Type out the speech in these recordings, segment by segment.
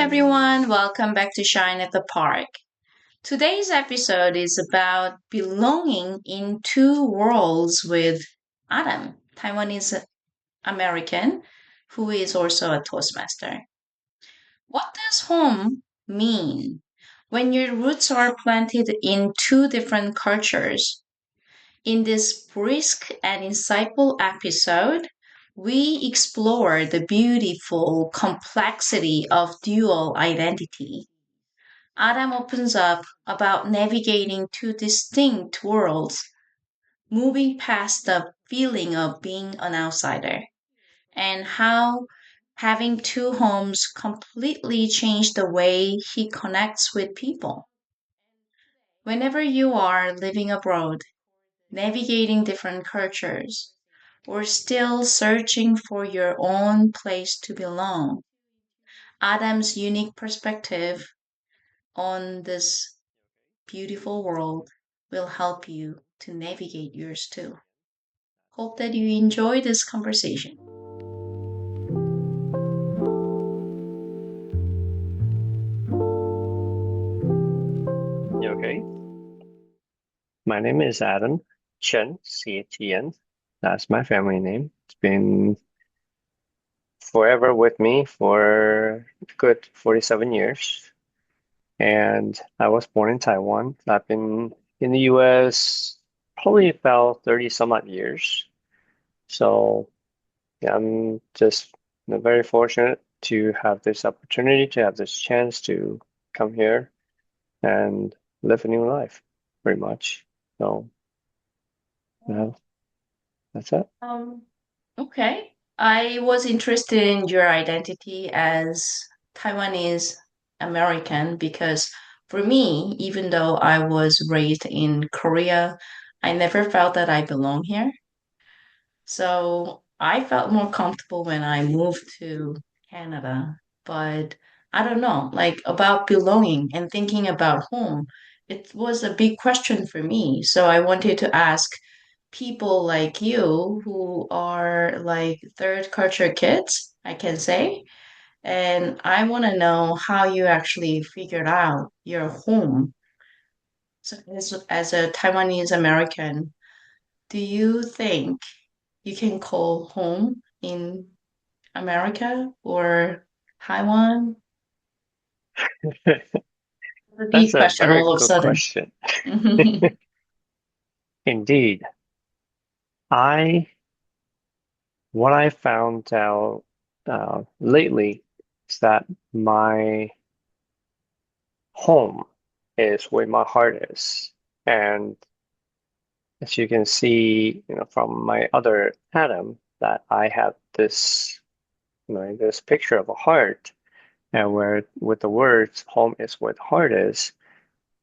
everyone, welcome back to Shine at the Park. Today's episode is about belonging in two worlds with Adam, Taiwanese American, who is also a Toastmaster. What does home mean when your roots are planted in two different cultures? In this brisk and insightful episode, we explore the beautiful complexity of dual identity. Adam opens up about navigating two distinct worlds, moving past the feeling of being an outsider, and how having two homes completely changed the way he connects with people. Whenever you are living abroad, navigating different cultures, or still searching for your own place to belong, Adam's unique perspective on this beautiful world will help you to navigate yours too. Hope that you enjoy this conversation. You okay? My name is Adam Chen, C-H-E-N. That's my family name. It's been forever with me for a good 47 years. And I was born in Taiwan. I've been in the US probably about 30 some odd years. So yeah, I'm just very fortunate to have this opportunity, to have this chance to come here and live a new life, pretty much. So yeah, that's it. Um, okay. I was interested in your identity as Taiwanese American because for me, even though I was raised in Korea, I never felt that I belong here. So I felt more comfortable when I moved to Canada. But I don't know, like about belonging and thinking about home, it was a big question for me. So I wanted to ask people like you who are like third culture kids, I can say. And I want to know how you actually figured out your home. So as a Taiwanese American, do you think you can call home in America or Taiwan? A That's deep a question very all of a good sudden. question. Indeed. I what I found out lately is that my home is where my heart is. And as you can see, from my other Adam, that I have this, this picture of a heart, and where with the words "home is where the heart is,"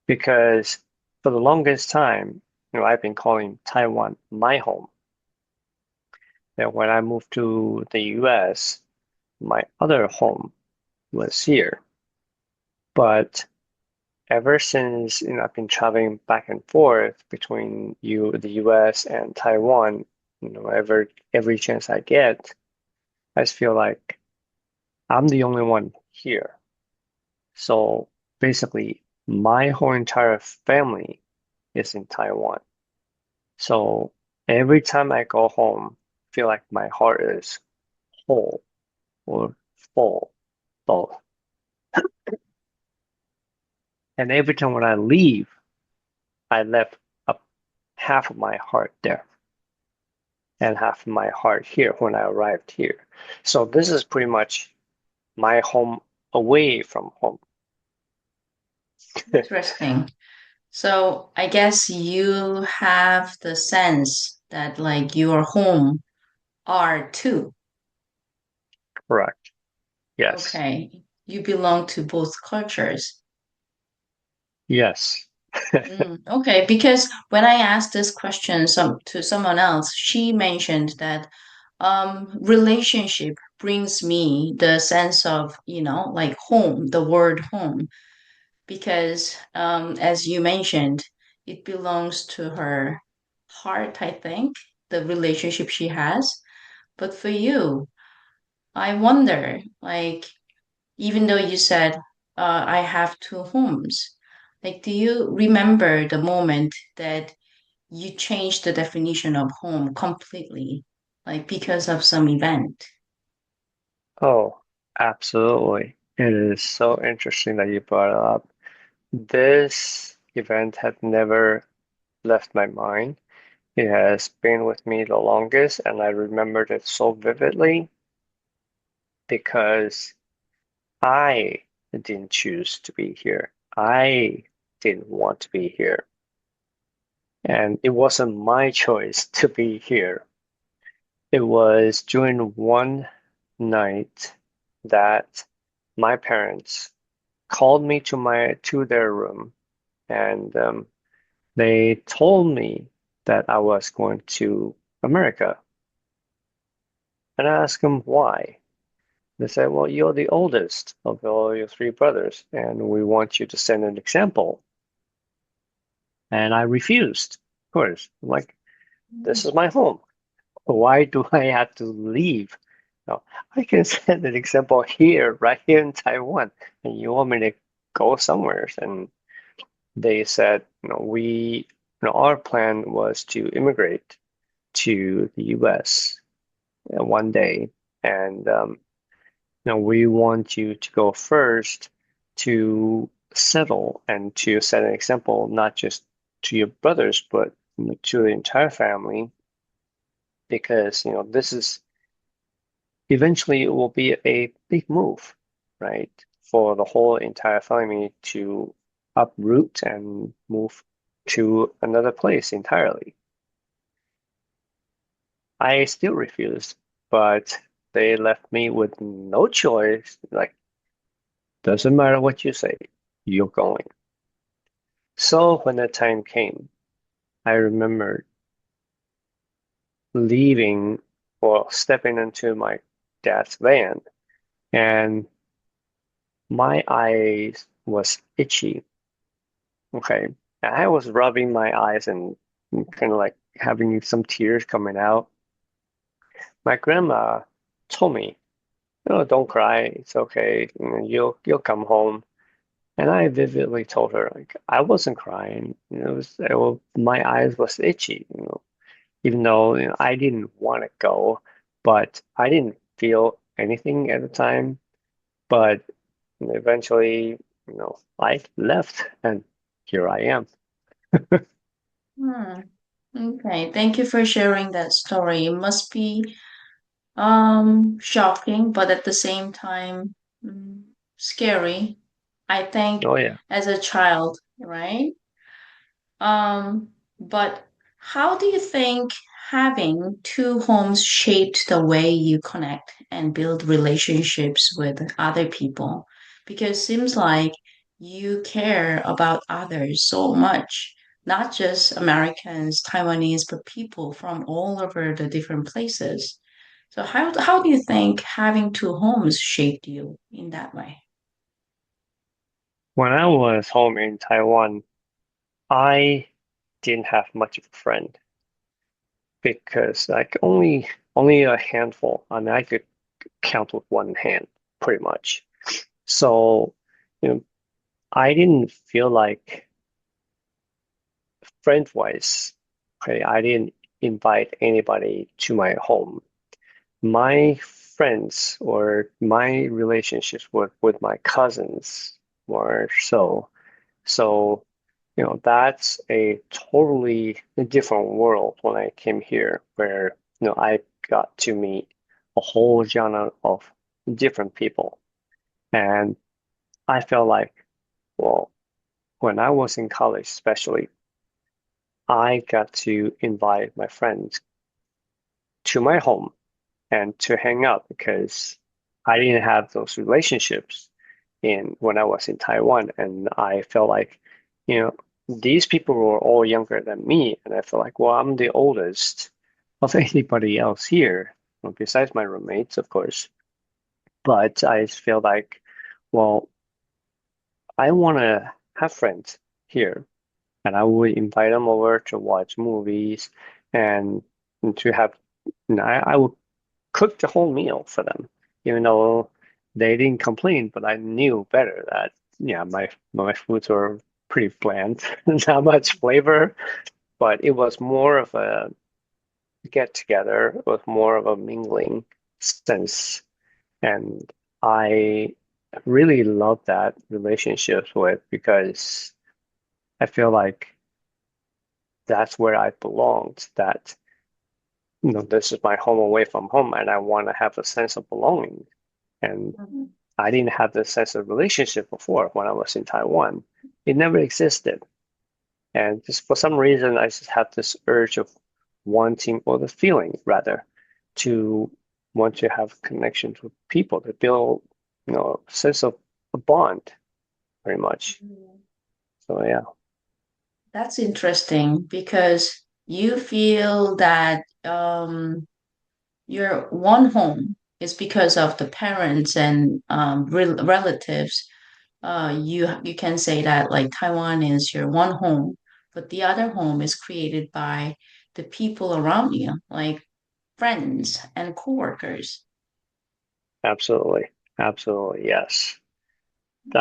because for the longest time, I've been calling Taiwan my home. And when I moved to the US, my other home was here. But ever since, I've been traveling back and forth between the US and Taiwan, every chance I get, I just feel like I'm the only one here. So basically, my whole entire family is in Taiwan. So every time I go home, I feel like my heart is whole or full, both. And every time when I leave, I left up half of my heart there and half of my heart here when I arrived here. So this is pretty much my home away from home. Interesting. So I guess you have the sense that like your home are too. Correct. Yes. Okay. You belong to both cultures. Yes. Okay, because when I asked this question to someone else, she mentioned that relationship brings me the sense of, like home, the word home, because as you mentioned, it belongs to her heart, I think, the relationship she has. But for you, I wonder, like, even though you said, I have two homes. Like, do you remember the moment that you changed the definition of home completely, like because of some event? Oh, absolutely. It is so interesting that you brought it up. This event had never left my mind. It has been with me the longest, and I remembered it so vividly because I didn't choose to be here. I didn't want to be here. And it wasn't my choice to be here. It was during one night that my parents called me to their room, and they told me that I was going to America. And I asked them why. They said, "Well, you're the oldest of all your three brothers, and we want you to set an example." And I refused, of course. I'm like, this is my home. Why do I have to leave? No, I can set an example here, right here in Taiwan, and you want me to go somewhere? And they said, our plan was to immigrate to the US one day, and we want you to go first to settle and to set an example, not just to your brothers, but to the entire family, because this is eventually it will be a big move, right? For the whole entire family to uproot and move to another place entirely. I still refused, but they left me with no choice. Like, doesn't matter what you say, you're going. So when the time came, I remember leaving or stepping into my dad's van, and my eyes was itchy. Okay. And I was rubbing my eyes and kind of like having some tears coming out. My grandma told me, don't cry. It's okay. You'll come home. And I vividly told her, like, I wasn't crying. My eyes was itchy, even though, I didn't want to go, but I didn't feel anything at the time. But eventually, I left and here I am. Hmm. Okay, thank you for sharing that story. It must be shocking, but at the same time, scary. I think Oh yeah. as a child, right? But how do you think having two homes shaped the way you connect and build relationships with other people? Because it seems like you care about others so much, not just Americans, Taiwanese, but people from all over the different places. So how do you think having two homes shaped you in that way? When I was home in Taiwan, I didn't have much of a friend because like only a handful. I mean, I could count with one hand pretty much. So, you know, I didn't feel like friend-wise, okay, I didn't invite anybody to my home. My friends or my relationships with my cousins were so. So, that's a totally different world when I came here, where, I got to meet a whole genre of different people. And I felt like, well, when I was in college, especially, I got to invite my friends to my home and to hang out because I didn't have those relationships in when I was in Taiwan, and I felt like, you know, these people were all younger than me, and I felt like, well, I'm the oldest of anybody else here, well, besides my roommates, of course. But I feel like, well, I want to have friends here, and I would invite them over to watch movies and to have, I would cook the whole meal for them, even though they didn't complain, but I knew better that yeah, my foods were pretty bland, not much flavor, but it was more of a get together. It was more of a mingling sense, and I really love that relationships with because I feel like that's where I belonged. That this is my home away from home, and I want to have a sense of belonging. And Mhm. I didn't have this sense of relationship before when I was in Taiwan. It never existed. And just for some reason, I just had this urge of wanting, or the feeling rather, to want to have connections with people, to build, a sense of a bond, very much. So yeah, That's interesting because you feel that your one home is because of the parents and relatives. You can say that like Taiwan is your one home, but the other home is created by the people around you, like friends and coworkers. absolutely, absolutely, yes.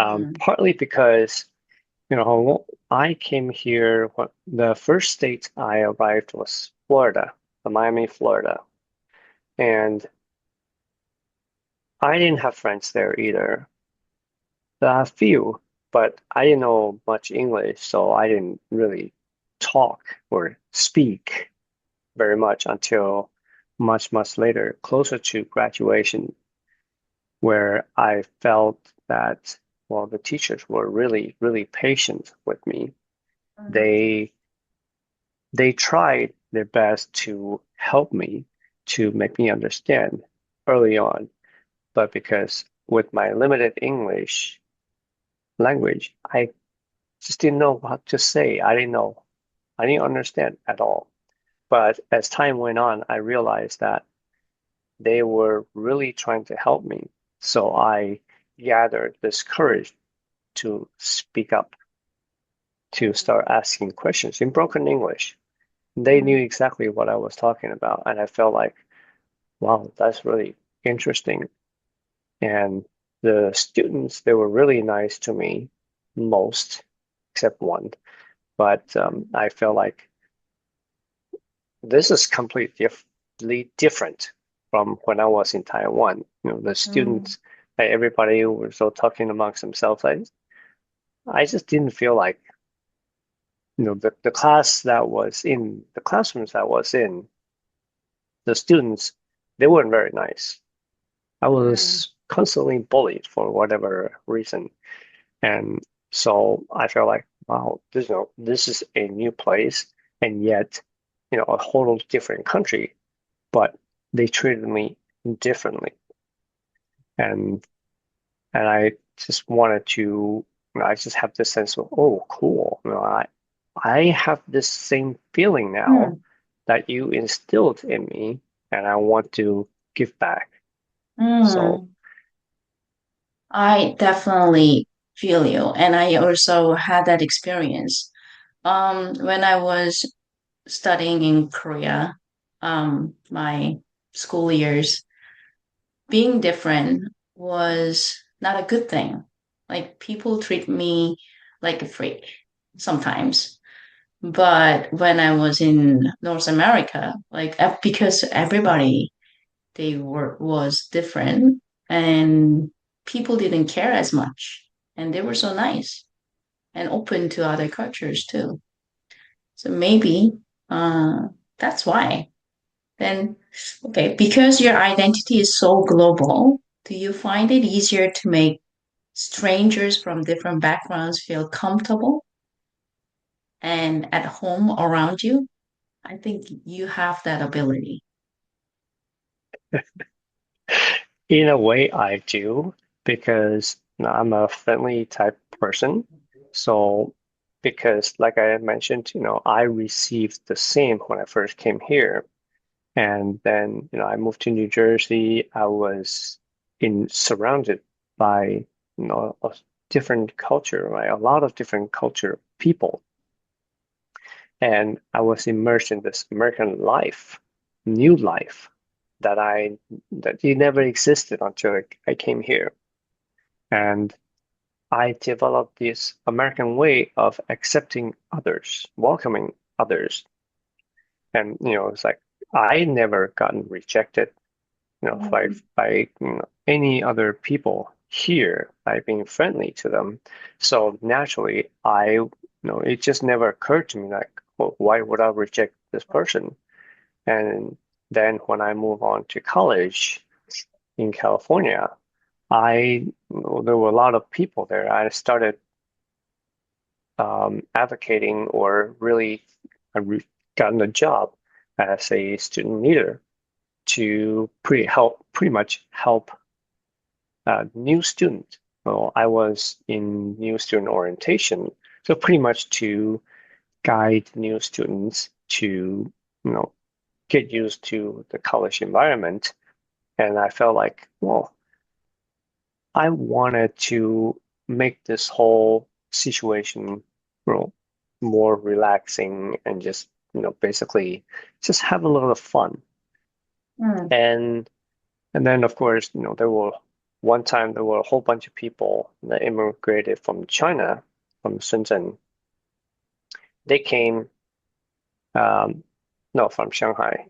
Mm, Partly because, I came here, the first state I arrived was Florida, Miami, Florida. And I didn't have friends there either. A few, but I didn't know much English, so I didn't really talk or speak very much until much, much later, closer to graduation, where I felt that, well, the teachers were really, really patient with me. mm, They they tried their best to help me, to make me understand early on, but because with my limited English language, I just didn't know what to say. I didn't know. I didn't understand at all. But as time went on, I realized that they were really trying to help me. So I gathered this courage to speak up, to start asking questions in broken English. They knew mm, exactly what I was talking about, and I felt like, wow, that's really interesting. And the students, they were really nice to me, most, except one. But I felt like this is completely different from when I was in Taiwan. The mm, students, everybody was all talking amongst themselves. I just didn't feel like, the class that was in the classrooms that was in, the students, they weren't very nice. I mm, was constantly bullied for whatever reason. And so I felt like, wow, this is a new place, and yet, a whole different country, but they treated me differently. And I just wanted to, I just have this sense of, oh, cool. I have this same feeling now mm, that you instilled in me, and I want to give back. So, mm. I definitely feel you. And I also had that experience. When I was studying in Korea, my school years, being different was not a good thing. Like people treat me like a freak sometimes. But when I was in North America, like because everybody they were was different and people didn't care as much and they were so nice and open to other cultures too. So maybe uh that's why. Then okay, because your identity is so global, do you find it easier to make strangers from different backgrounds feel comfortable and at home around you? I think you have that ability. in a way, I do because I'm a friendly type person. So, because like I had mentioned, I received the same when I first came here. And then, I moved to New Jersey. I was in surrounded by, a different culture, right? A lot of different culture people. And I was immersed in this American life, new life that it never existed until I came here. And I developed this American way of accepting others, welcoming others. And, it's like I never gotten rejected, Mm. by any other people here by being friendly to them. So naturally, it just never occurred to me like, well, why would I reject this person? And then when I move on to college in California, there were a lot of people there. I started advocating or really I re gotten a job as a student leader to pretty much help new students. Well, I was in new student orientation, so pretty much to guide new students to, get used to the college environment. And I felt like, well, I wanted to make this whole situation, more relaxing and just, basically just have a little fun. Mm. And and then of course, one time there were a whole bunch of people that immigrated from China, from Shenzhen. They came, um, no, from Shanghai.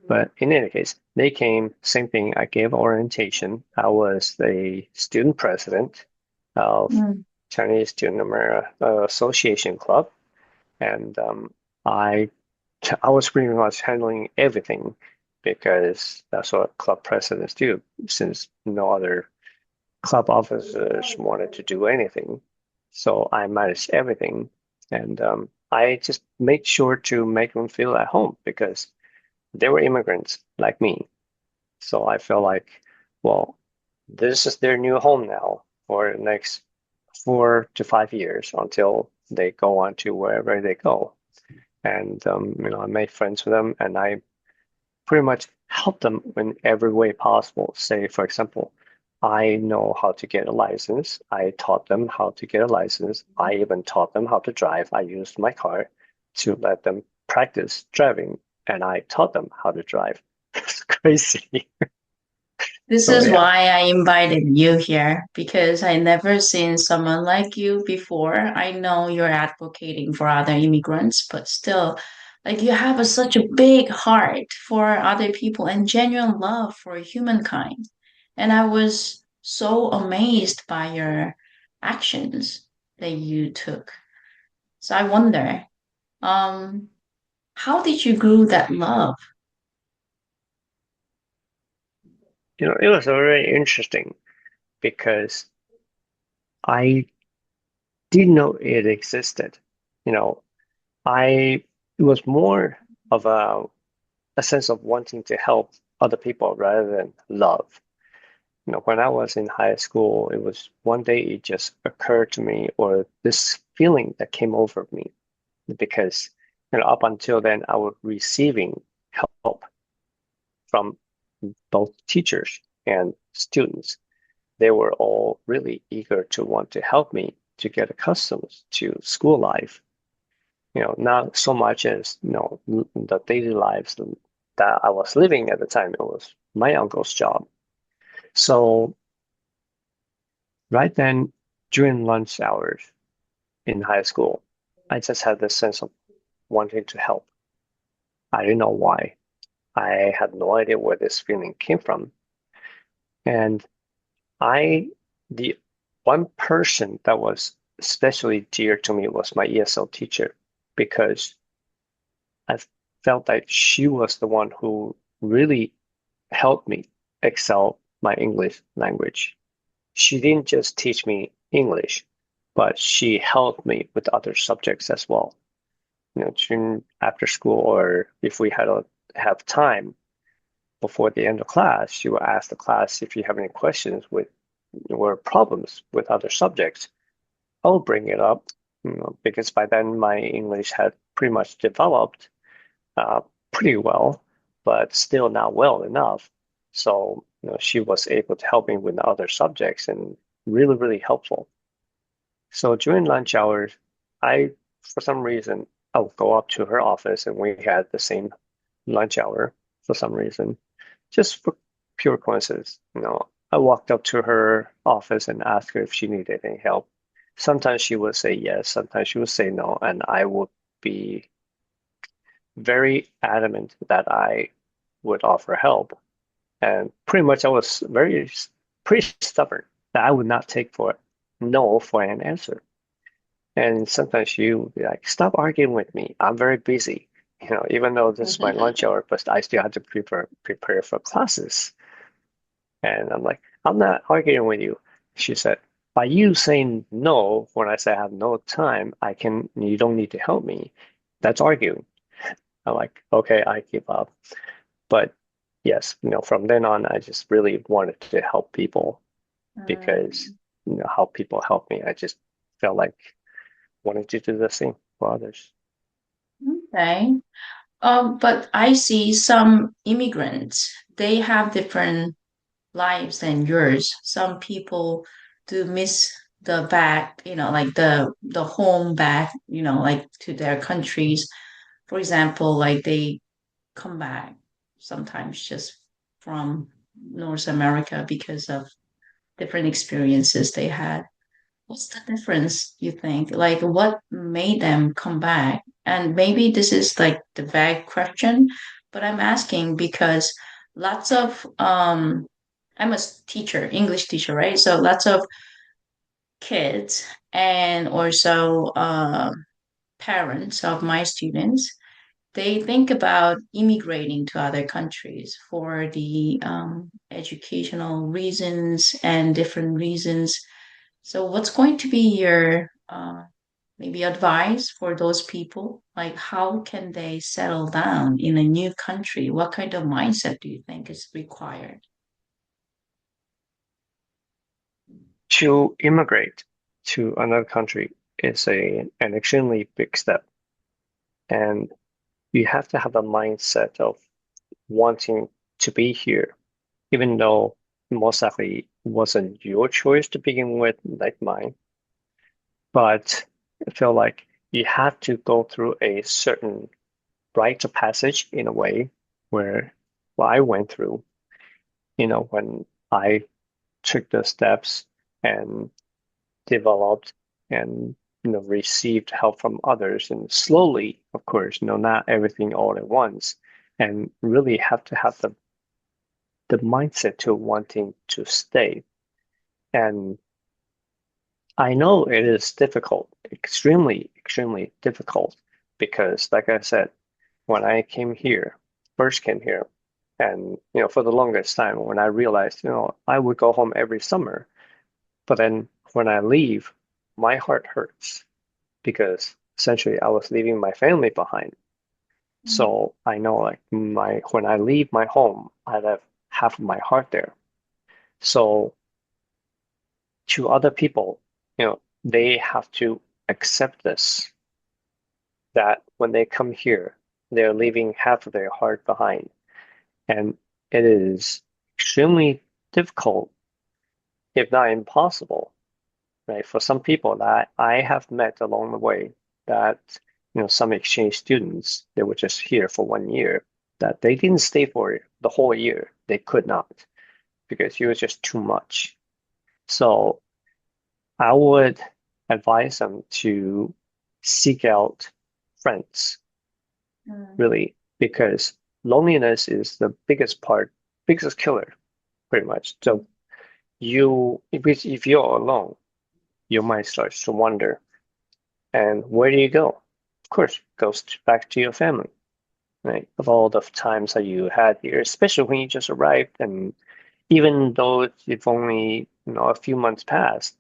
But in any case, they came, same thing. I gave orientation. I was the student president of Mm. Chinese Student America Association Club, and I I was pretty much handling everything because that's what club presidents do, since no other club officers wanted to do anything. So I managed everything, and I just made sure to make them feel at home because they were immigrants like me. So I felt like, well, this is their new home now for the next 4 to 5 years until they go on to wherever they go. And I made friends with them, and I pretty much helped them in every way possible. Say, for example, I know how to get a license. I taught them how to get a license. I even taught them how to drive. I used my car to let them practice driving, and I taught them how to drive. It's crazy. This So is yeah, why I invited you here because I never seen someone like you before. I know you're advocating for other immigrants, but still, like you have such a big heart for other people and genuine love for humankind. And I was so amazed by your actions that you took. So I wonder, um, how did you grow that love? it was very interesting because I didn't know it existed. You know, I it was more of a sense of wanting to help other people rather than love. When I was in high school, it was one day it just occurred to me, or this feeling that came over me, because up until then I was receiving help from both teachers and students. They were all really eager to want to help me to get accustomed to school life. Not so much as, the daily lives that I was living at the time. It was my uncle's job. So right then, during lunch hours in high school, I just had this sense of wanting to help. I didn't know why. I had no idea where this feeling came from. And I, the one person that was especially dear to me was my ESL teacher, because I felt like she was the one who really helped me excel my English language. She didn't just teach me English, but she helped me with other subjects as well. During after school, or if we have time before the end of class, she will ask the class if you have any questions with or problems with other subjects. I'll bring it up, because by then my English had pretty much developed uh, pretty well, but still not well enough. So, she was able to help me with other subjects and really, really helpful. So during lunch hours, for some reason, I would go up to her office and we had the same lunch hour for some reason, just for pure coincidence. I walked up to her office and asked her if she needed any help. Sometimes she would say yes, sometimes she would say no, and I would be very adamant that I would offer help. And pretty much I was pretty stubborn that I would not take for no for an answer. And sometimes she would be like, stop arguing with me. I'm very busy. Even though this is my lunch hour, but I still have to prepare for classes. And I'm like, I'm not arguing with you. She said, by you saying no when I say I have no time, you don't need to help me. That's arguing. I'm like, okay, I give up. But yes, from then on, I just really wanted to help people because, Mm, how people help me. I just felt like wanting to do the same for others. okay. But I see some immigrants, they have different lives than yours. Some people do miss the back, like the home back, like to their countries. For example, like they come back sometimes just from North America because of different experiences they had. What's the difference, you think? Like, what made them come back? And maybe this is like the vague question, but I'm asking because lots of I'm a teacher, English teacher, right? So lots of kids and also parents of my students, they think about immigrating to other countries for the educational reasons and different reasons. So, what's going to be your maybe advice for those people? Like, how can they settle down in a new country? What kind of mindset do you think is required? To immigrate to another country is an extremely big step, and you have to have a mindset of wanting to be here, even though most likely wasn't your choice to begin with, like mine. But I feel like you have to go through a certain rite of passage in a way where what I went through, when I took the steps and developed and received help from others and slowly, of course, not everything all at once, and really have to have the mindset to wanting to stay. And I know it is difficult, extremely, extremely difficult, because like I said, when I came here, first came here, and for the longest time, when I realized, I would go home every summer, but then when I leave, my heart hurts because essentially I was leaving my family behind. So I know like my when I leave my home, I have half of my heart there. So to other people, they have to accept this, that when they come here, they're leaving half of their heart behind. And it is extremely difficult, if not impossible, right? For some people that I have met along the way, that some exchange students, they were just here for 1 year, that they didn't stay for the whole year. They could not because it was just too much. So I would advise them to seek out friends, Mm, really, because loneliness is the biggest killer, pretty much. So if you're alone, your mind starts to wander. And where do you go? Of course, it goes back to your family, right? Of all the times that you had here, especially when you just arrived, and even though it's only a few months past,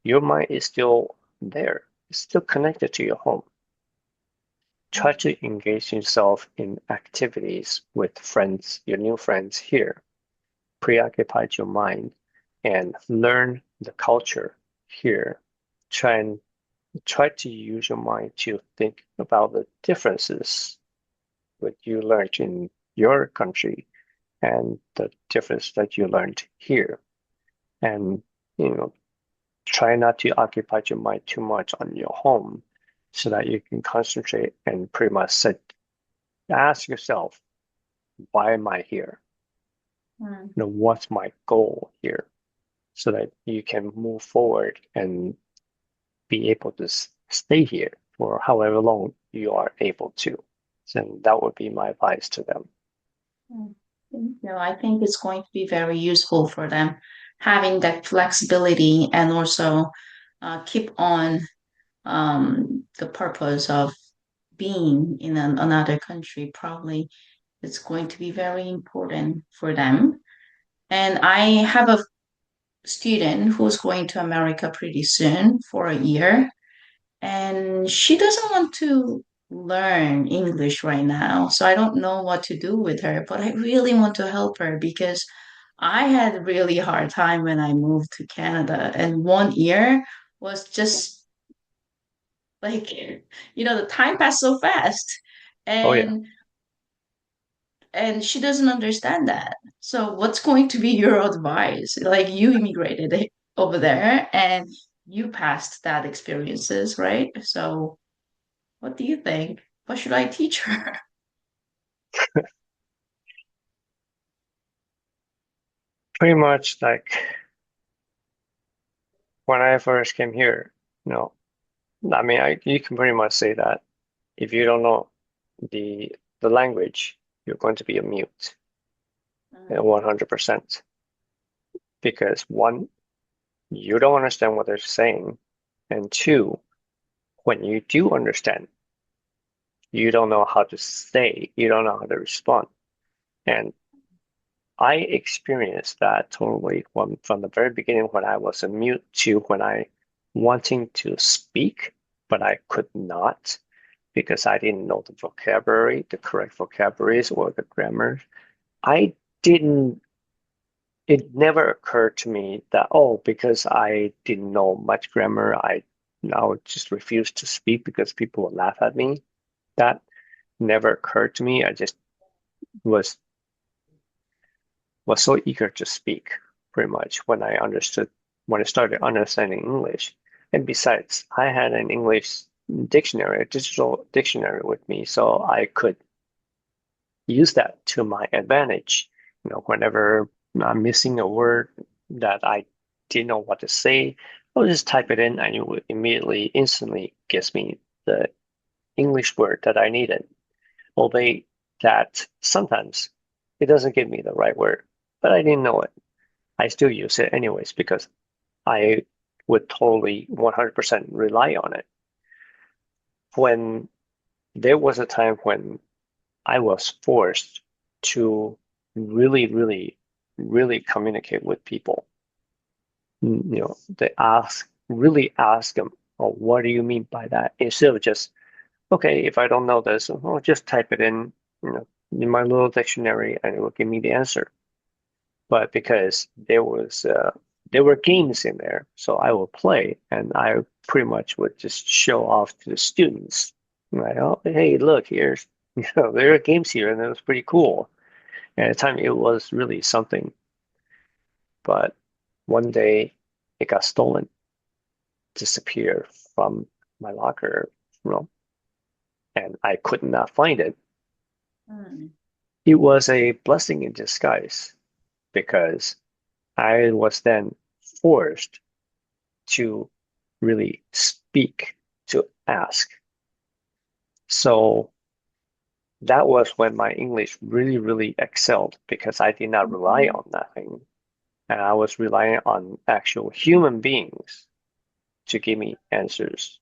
your mind is still there. It's still connected to your home. Try to engage yourself in activities with friends, your new friends here. Preoccupy your mind and learn the culture here. Try and try to use your mind to think about the differences what you learned in your country and the difference that you learned here. And, you know, try not to occupy your mind too much on your home so that you can concentrate and pretty much ask yourself, why am I here? Mm, what's my goal here so that you can move forward and be able to stay here for however long you are able to. So that would be my advice to them. mm. I think it's going to be very useful for them having that flexibility and also keep on the purpose of being in another country. Probably it's going to be very important for them. And I have a student who's going to America pretty soon for a year, and she doesn't want to learn English right now. So I don't know what to do with her, but I really want to help her because I had a really hard time when I moved to Canada, and 1 year was just like, the time passed so fast. Oh yeah, And and she doesn't understand that. So what's going to be your advice? Like you immigrated over there and you passed that experiences, right? So what do you think? What should I teach her? pretty much like when I first came here, you know, I mean, you can pretty much say that if you don't know the the language, you're going to be a mute, Mm, 100%. Because one, you don't understand what they're saying, and two, when you do understand, you don't know how to say, you don't know how to respond. And I experienced that totally from the very beginning when I was a mute to when I wanting to speak, but I could not because I didn't know the vocabulary, the correct vocabularies or the grammar. I didn't, it never occurred to me that, oh, because I didn't know much grammar, I would just refuse to speak because people would laugh at me. That never occurred to me. I just was was so eager to speak pretty much when I started understanding English. And besides, I had an English dictionary, a digital dictionary with me, so I could use that to my advantage. Whenever I'm missing a word that I didn't know what to say, I'll just type it in and it would immediately, instantly gives me the English word that I needed. Albeit that sometimes it doesn't give me the right word, but I didn't know it. I still use it anyways because I would totally 100% rely on it. When there was a time when I was forced to really, really, really communicate with people, they really ask them, oh, what do you mean by that? Instead of just, okay, if I don't know this, I'll just type it in my little dictionary and it will give me the answer. But because there were games in there, so I will play and I pretty much would just show off to the students. Like, oh, hey, look, here's there are games here, and it was pretty cool. And at the time, it was really something. But one day, it got stolen, disappeared from my locker room, and I could not find it. mm, It was a blessing in disguise because I was then forced to really speak, to ask. So that was when my English really, really excelled because I did not rely mhm, on nothing. And I was relying on actual human beings to give me answers.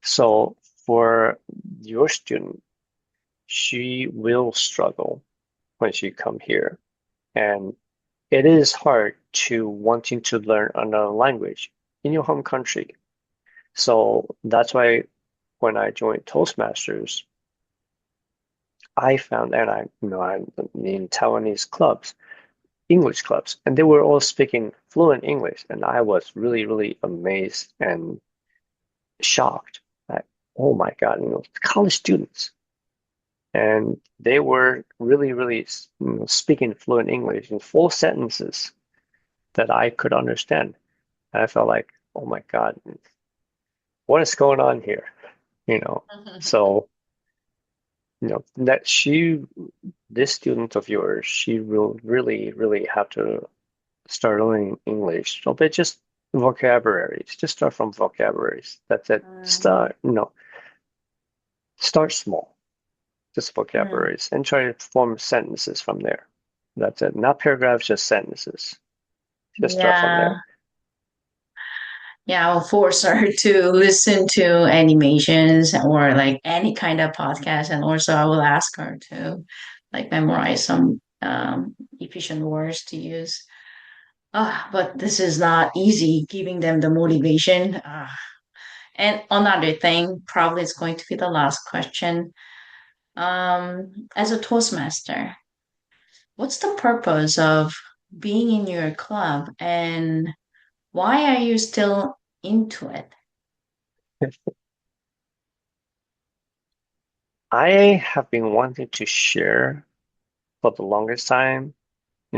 So for your student, she will struggle when she come here. And it is hard to wanting to learn another language in your home country. So that's why when I joined Toastmasters, I found, and I'm in Taiwanese clubs, English clubs, and they were all speaking fluent English, and I was really, really amazed and shocked that, oh my God, college students, and they were really, really, speaking fluent English in full sentences that I could understand. And I felt like, oh my God, what is going on here? You know, mhm. so. that this student of yours, she will really, really have to start learning English. So they just vocabularies, just start from vocabularies. That's it. Mm, Start small, just mm. vocabularies, and try to form sentences from there. That's it. Not paragraphs, just sentences. Just start from Yeah. there. Yeah, I'll force her to listen to animations or like any kind of podcast. And also I will ask her to like memorize some efficient words to use. But this is not easy, giving them the motivation. And another thing, probably it's going to be the last question. As a Toastmaster, what's the purpose of being in your club and why are you still into it? I have been wanting to share for the longest time,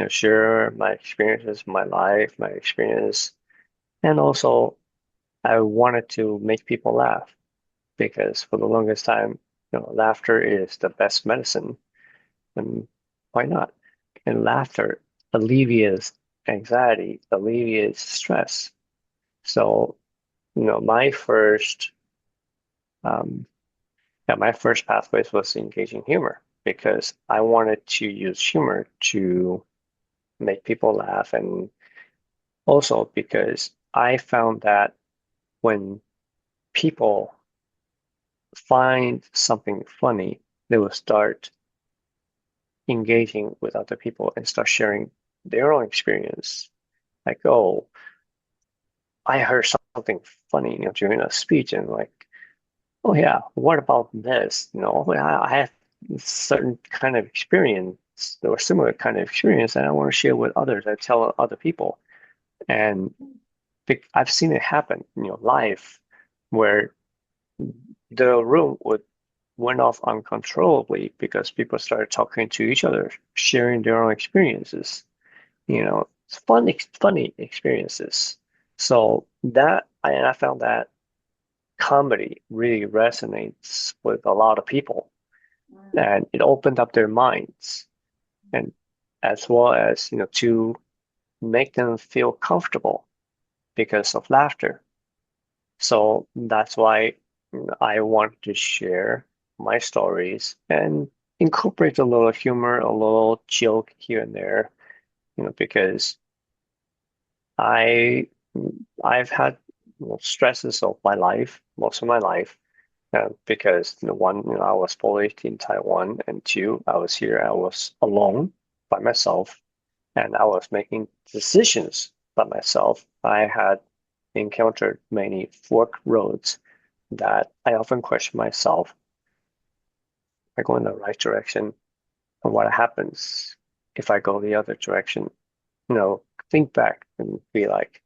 share my experiences, my life, my experience, and also I wanted to make people laugh because for the longest time, laughter is the best medicine, and why not? And laughter alleviates anxiety, alleviates stress. So, my um, my first pathways was engaging humor because I wanted to use humor to make people laugh, and also because I found that when people find something funny, they will start engaging with other people and start sharing their own experience. Like, oh, I heard something funny, during a speech, and like, oh yeah, what about this? I have certain kind of experience or similar kind of experience that I want to share with others. I tell other people, and I've seen it happen, live, where the room would went off uncontrollably because people started talking to each other, sharing their own experiences. It's funny experiences. So and I found that comedy really resonates with a lot of people, and it opened up their minds, and as well as to make them feel comfortable because of laughter. So that's why I want to share my stories and incorporate a little humor, a little joke here and there, because I I've had stresses of my life, most of my life, because one, I was bullied in Taiwan, and two, I was here, I was alone by myself, and I was making decisions by myself. I had encountered many fork roads that I often question myself, am I going in the right direction? And what happens if I go the other direction? Think back and be like,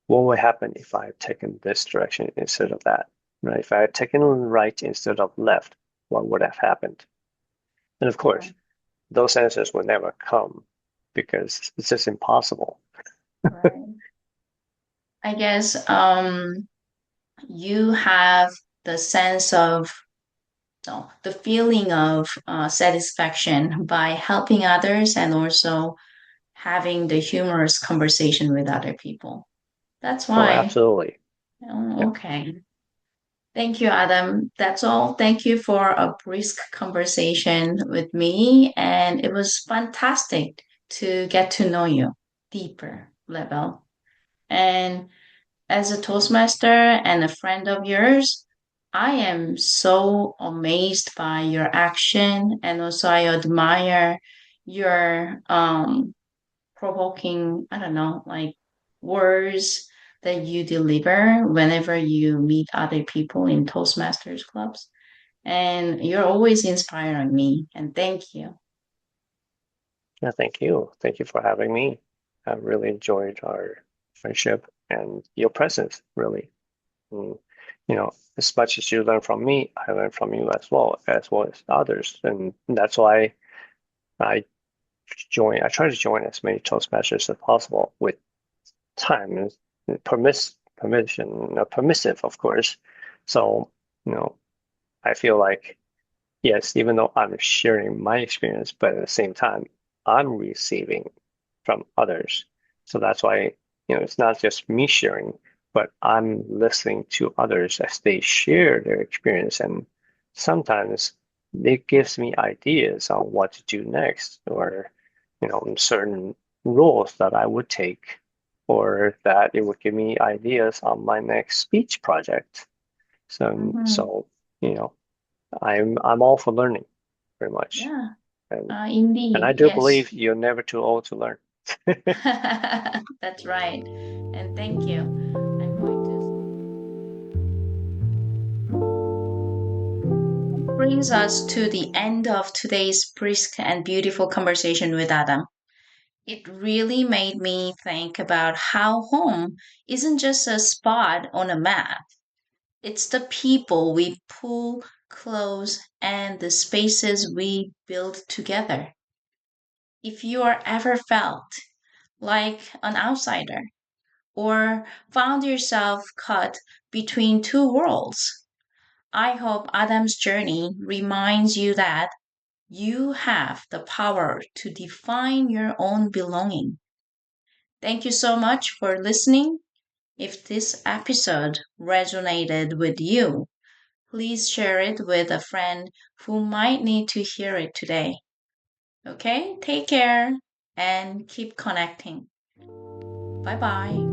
what would happen if I had taken this direction instead of that? Right? If I had taken right instead of left, what would have happened? And of course, those answers will never come because it's just impossible. Right. I guess you have the sense of no, the feeling of satisfaction by helping others and also having the humorous conversation with other people. That's Oh, why. absolutely. Oh, Yeah. okay. Thank you, Adam. That's all. Thank you for a brisk conversation with me. And it was fantastic to get to know you deeper level. And as a Toastmaster and a friend of yours, I am so amazed by your action and also I admire your provoking, I don't know, like words that you deliver whenever you meet other people in Toastmasters clubs. And you're always inspiring me. And thank you. Yeah, thank you. Thank you for having me. I really enjoyed our friendship and your presence, really. Mm, as much as you learn from me, I learn from you as well as others. And that's why I I try to join as many Toastmasters as possible with time and permissive, of course. So, you know, I feel like yes, even though I'm sharing my experience, but at the same time, I'm receiving from others. So that's why, it's not just me sharing, but I'm listening to others as they share their experience. And sometimes it gives me ideas on what to do next, or, certain roles that I would take, or that it would give me ideas on my next speech project. So, Hmm. so, you know, I'm all for learning, very much. Yeah, And indeed. I do Yes. believe you're never too old to learn. That's right. And thank you. I'm going to brings us to the end of today's brisk and beautiful conversation with Adam. It really made me think about how home isn't just a spot on a map. It's the people we pull close and the spaces we build together. If you are ever felt like an outsider or found yourself caught between two worlds, I hope Adam's journey reminds you that you have the power to define your own belonging. Thank you so much for listening. If this episode resonated with you, please share it with a friend who might need to hear it today. Okay, take care and keep connecting. Bye bye.